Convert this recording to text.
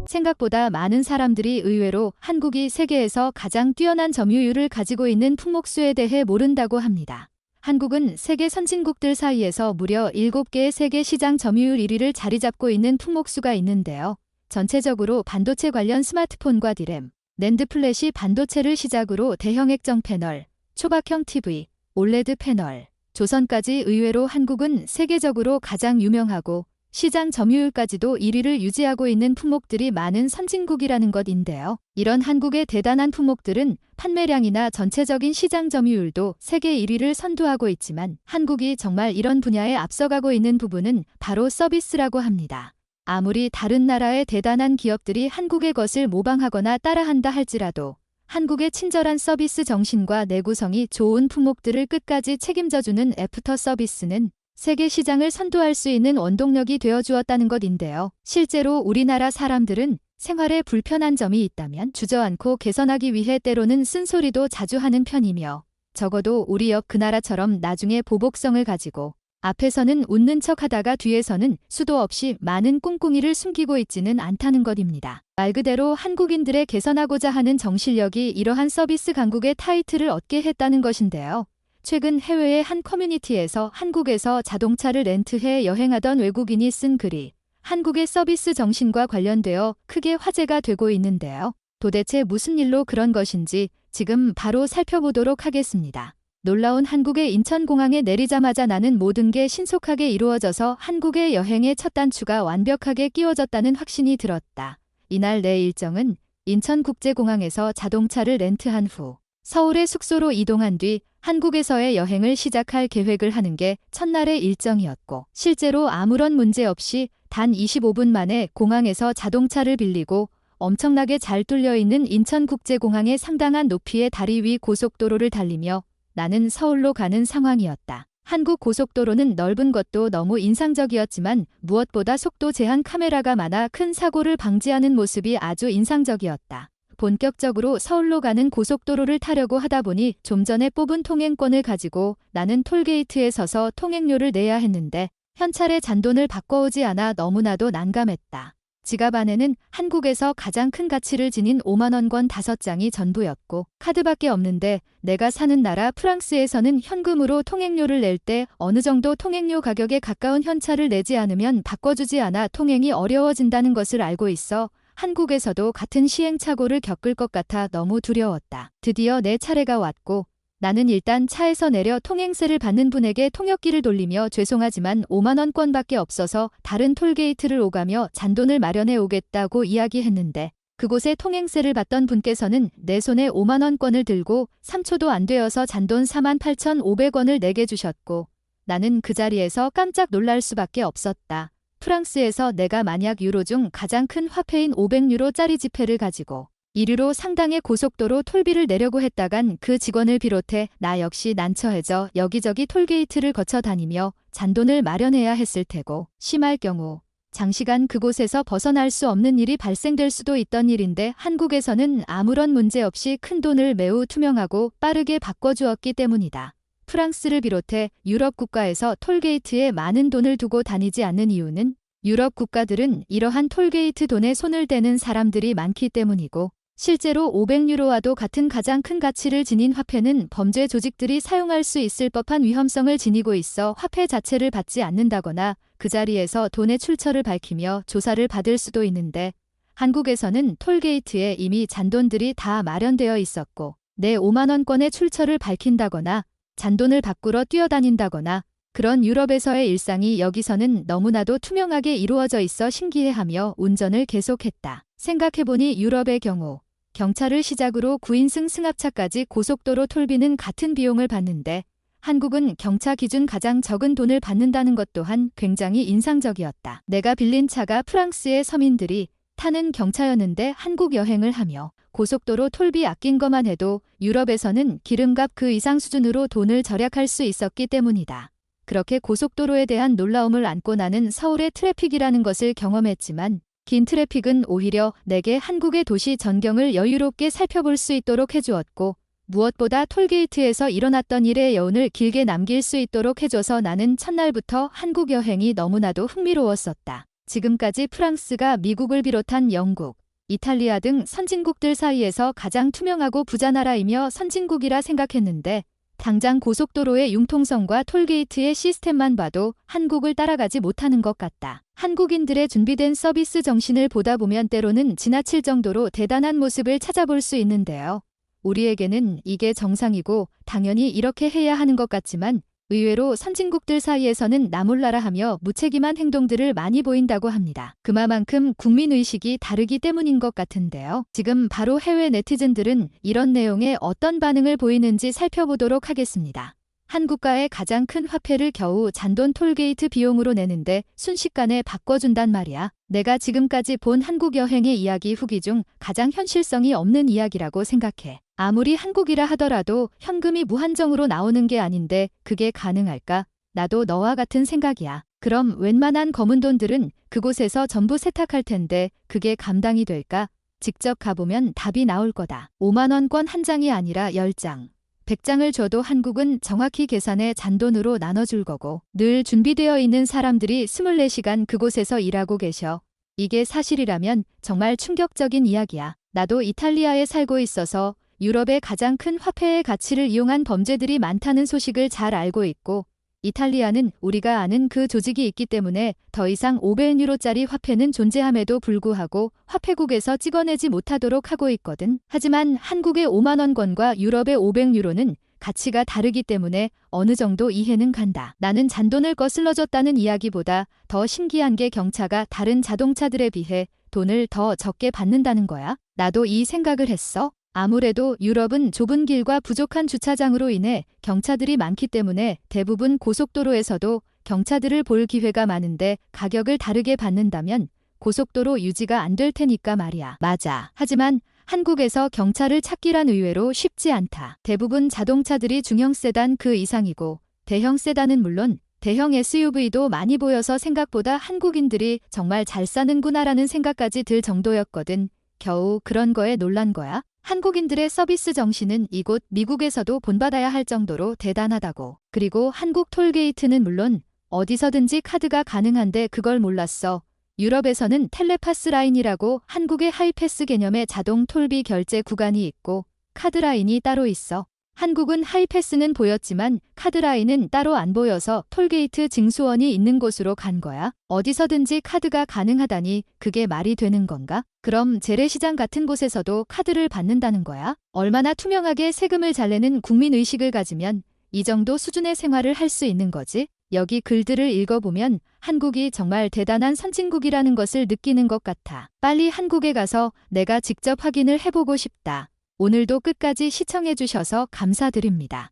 생각보다 많은 사람들이 의외로 한국이 세계에서 가장 뛰어난 점유율을 가지고 있는 품목수에 대해 모른다고 합니다. 한국은 세계 선진국들 사이에서 무려 7개의 세계 시장 점유율 1위를 자리 잡고 있는 품목수가 있는데요. 전체적으로 반도체 관련 스마트폰과 디램, 낸드 플래시 반도체를 시작으로 대형 액정 패널, 초박형 TV, 올레드 패널, 조선까지 의외로 한국은 세계적으로 가장 유명하고 시장 점유율까지도 1위를 유지하고 있는 품목들이 많은 선진국이라는 것인데요. 이런 한국의 대단한 품목들은 판매량이나 전체적인 시장 점유율도 세계 1위를 선도하고 있지만 한국이 정말 이런 분야에 앞서가고 있는 부분은 바로 서비스라고 합니다. 아무리 다른 나라의 대단한 기업들이 한국의 것을 모방하거나 따라한다 할지라도 한국의 친절한 서비스 정신과 내구성이 좋은 품목들을 끝까지 책임져주는 애프터 서비스는 세계 시장을 선도할 수 있는 원동력이 되어주었다는 것인데요. 실제로 우리나라 사람들은 생활에 불편한 점이 있다면 주저앉고 개선하기 위해 때로는 쓴소리도 자주 하는 편이며 적어도 우리 옆 그 나라처럼 나중에 보복성을 가지고 앞에서는 웃는 척 하다가 뒤에서는 수도 없이 많은 꿍꿍이를 숨기고 있지는 않다는 것입니다. 말 그대로 한국인들의 개선하고자 하는 정신력이 이러한 서비스 강국의 타이틀을 얻게 했다는 것인데요. 최근 해외의 한 커뮤니티에서 한국에서 자동차를 렌트해 여행하던 외국인이 쓴 글이 한국의 서비스 정신과 관련되어 크게 화제가 되고 있는데요. 도대체 무슨 일로 그런 것인지 지금 바로 살펴보도록 하겠습니다. 놀라운 한국의 인천공항에 내리자마자 나는 모든 게 신속하게 이루어져서 한국의 여행의 첫 단추가 완벽하게 끼워졌다는 확신이 들었다. 이날 내 일정은 인천국제공항에서 자동차를 렌트한 후 서울의 숙소로 이동한 뒤 한국에서의 여행을 시작할 계획을 하는 게 첫날의 일정이었고 실제로 아무런 문제 없이 단 25분 만에 공항에서 자동차를 빌리고 엄청나게 잘 뚫려있는 인천국제공항의 상당한 높이의 다리 위 고속도로를 달리며 나는 서울로 가는 상황이었다. 한국 고속도로는 넓은 것도 너무 인상적이었지만 무엇보다 속도 제한 카메라가 많아 큰 사고를 방지하는 모습이 아주 인상적이었다. 본격적으로 서울로 가는 고속도로를 타려고 하다 보니 좀 전에 뽑은 통행권을 가지고 나는 톨게이트에 서서 통행료를 내야 했는데 현찰에 잔돈을 바꿔오지 않아 너무나도 난감했다. 지갑 안에는 한국에서 가장 큰 가치를 지닌 5만원권 5장이 전부였고 카드밖에 없는데 내가 사는 나라 프랑스에서는 현금으로 통행료를 낼 때 어느 정도 통행료 가격에 가까운 현찰을 내지 않으면 바꿔주지 않아 통행이 어려워진다는 것을 알고 있어 한국에서도 같은 시행착오를 겪을 것 같아 너무 두려웠다. 드디어 내 차례가 왔고 나는 일단 차에서 내려 통행세를 받는 분에게 통역기를 돌리며 죄송하지만 5만원권밖에 없어서 다른 톨게이트를 오가며 잔돈을 마련해 오겠다고 이야기했는데 그곳에 통행세를 받던 분께서는 내 손에 5만원권을 들고 3초도 안 되어서 잔돈 48,500원을 내게 주셨고 나는 그 자리에서 깜짝 놀랄 수밖에 없었다. 프랑스에서 내가 만약 유로 중 가장 큰 화폐인 500유로짜리 지폐를 가지고 1유로 상당의 고속도로 톨비를 내려고 했다간 그 직원을 비롯해 나 역시 난처해져 여기저기 톨게이트를 거쳐 다니며 잔돈을 마련해야 했을 테고 심할 경우 장시간 그곳에서 벗어날 수 없는 일이 발생될 수도 있던 일인데 한국에서는 아무런 문제 없이 큰 돈을 매우 투명하고 빠르게 바꿔주었기 때문이다. 프랑스를 비롯해 유럽 국가에서 톨게이트에 많은 돈을 두고 다니지 않는 이유는 유럽 국가들은 이러한 톨게이트 돈에 손을 대는 사람들이 많기 때문이고 실제로 500유로와도 같은 가장 큰 가치를 지닌 화폐는 범죄 조직들이 사용할 수 있을 법한 위험성을 지니고 있어 화폐 자체를 받지 않는다거나 그 자리에서 돈의 출처를 밝히며 조사를 받을 수도 있는데 한국에서는 톨게이트에 이미 잔돈들이 다 마련되어 있었고 내 5만원권의 출처를 밝힌다거나 잔돈을 바꾸러 뛰어다닌다거나 그런 유럽에서의 일상이 여기서는 너무나도 투명하게 이루어져 있어 신기해하며 운전을 계속했다. 생각해보니 유럽의 경우 경차를 시작으로 9인승 승합차까지 고속도로 톨비는 같은 비용을 받는데 한국은 경차 기준 가장 적은 돈을 받는다는 것 또한 굉장히 인상적이었다. 내가 빌린 차가 프랑스의 서민들이 타는 경차였는데 한국 여행을 하며 고속도로 톨비 아낀 것만 해도 유럽에서는 기름값 그 이상 수준으로 돈을 절약할 수 있었기 때문이다. 그렇게 고속도로에 대한 놀라움을 안고 나는 서울의 트래픽이라는 것을 경험했지만 긴 트래픽은 오히려 내게 한국의 도시 전경을 여유롭게 살펴볼 수 있도록 해주었고 무엇보다 톨게이트에서 일어났던 일의 여운을 길게 남길 수 있도록 해줘서 나는 첫날부터 한국 여행이 너무나도 흥미로웠었다. 지금까지 프랑스가 미국을 비롯한 영국, 이탈리아 등 선진국들 사이에서 가장 투명하고 부자 나라이며 선진국이라 생각했는데 당장 고속도로의 융통성과 톨게이트의 시스템만 봐도 한국을 따라가지 못하는 것 같다. 한국인들의 준비된 서비스 정신을 보다 보면 때로는 지나칠 정도로 대단한 모습을 찾아볼 수 있는데요. 우리에게는 이게 정상이고 당연히 이렇게 해야 하는 것 같지만 의외로 선진국들 사이에서는 나 몰라라 하며 무책임한 행동들을 많이 보인다고 합니다. 그만큼 국민의식이 다르기 때문인 것 같은데요. 지금 바로 해외 네티즌들은 이런 내용에 어떤 반응을 보이는지 살펴보도록 하겠습니다. 한국가의 가장 큰 화폐를 겨우 잔돈 톨게이트 비용으로 내는데 순식간에 바꿔준단 말이야. 내가 지금까지 본 한국 여행의 이야기 후기 중 가장 현실성이 없는 이야기라고 생각해. 아무리 한국이라 하더라도 현금이 무한정으로 나오는 게 아닌데 그게 가능할까? 나도 너와 같은 생각이야. 그럼 웬만한 검은 돈들은 그곳에서 전부 세탁할 텐데 그게 감당이 될까? 직접 가보면 답이 나올 거다. 5만 원권 한 장이 아니라 10장. 100장을 줘도 한국은 정확히 계산해 잔돈으로 나눠줄 거고 늘 준비되어 있는 사람들이 24시간 그곳에서 일하고 계셔. 이게 사실이라면 정말 충격적인 이야기야. 나도 이탈리아에 살고 있어서 유럽의 가장 큰 화폐의 가치를 이용한 범죄들이 많다는 소식을 잘 알고 있고 이탈리아는 우리가 아는 그 조직이 있기 때문에 더 이상 500유로짜리 화폐는 존재함에도 불구하고 화폐국에서 찍어내지 못하도록 하고 있거든. 하지만 한국의 5만 원권과 유럽의 500유로는 가치가 다르기 때문에 어느 정도 이해는 간다. 나는 잔돈을 거슬러줬다는 이야기보다 더 신기한 게 경차가 다른 자동차들에 비해 돈을 더 적게 받는다는 거야. 나도 이 생각을 했어. 아무래도 유럽은 좁은 길과 부족한 주차장으로 인해 경차들이 많기 때문에 대부분 고속도로에서도 경차들을 볼 기회가 많은데 가격을 다르게 받는다면 고속도로 유지가 안 될 테니까 말이야. 맞아. 하지만 한국에서 경차를 찾기란 의외로 쉽지 않다. 대부분 자동차들이 중형 세단 그 이상이고 대형 세단은 물론 대형 SUV도 많이 보여서 생각보다 한국인들이 정말 잘 사는구나라는 생각까지 들 정도였거든. 겨우 그런 거에 놀란 거야. 한국인들의 서비스 정신은 이곳 미국에서도 본받아야 할 정도로 대단하다고. 그리고 한국 톨게이트는 물론 어디서든지 카드가 가능한데 그걸 몰랐어. 유럽에서는 텔레파스 라인이라고 한국의 하이패스 개념의 자동 톨비 결제 구간이 있고 카드 라인이 따로 있어. 한국은 하이패스는 보였지만 카드 라인은 따로 안 보여서 톨게이트 징수원이 있는 곳으로 간 거야. 어디서든지 카드가 가능하다니 그게 말이 되는 건가? 그럼 재래시장 같은 곳에서도 카드를 받는다는 거야? 얼마나 투명하게 세금을 잘 내는 국민의식을 가지면 이 정도 수준의 생활을 할 수 있는 거지? 여기 글들을 읽어보면 한국이 정말 대단한 선진국이라는 것을 느끼는 것 같아. 빨리 한국에 가서 내가 직접 확인을 해보고 싶다. 오늘도 끝까지 시청해주셔서 감사드립니다.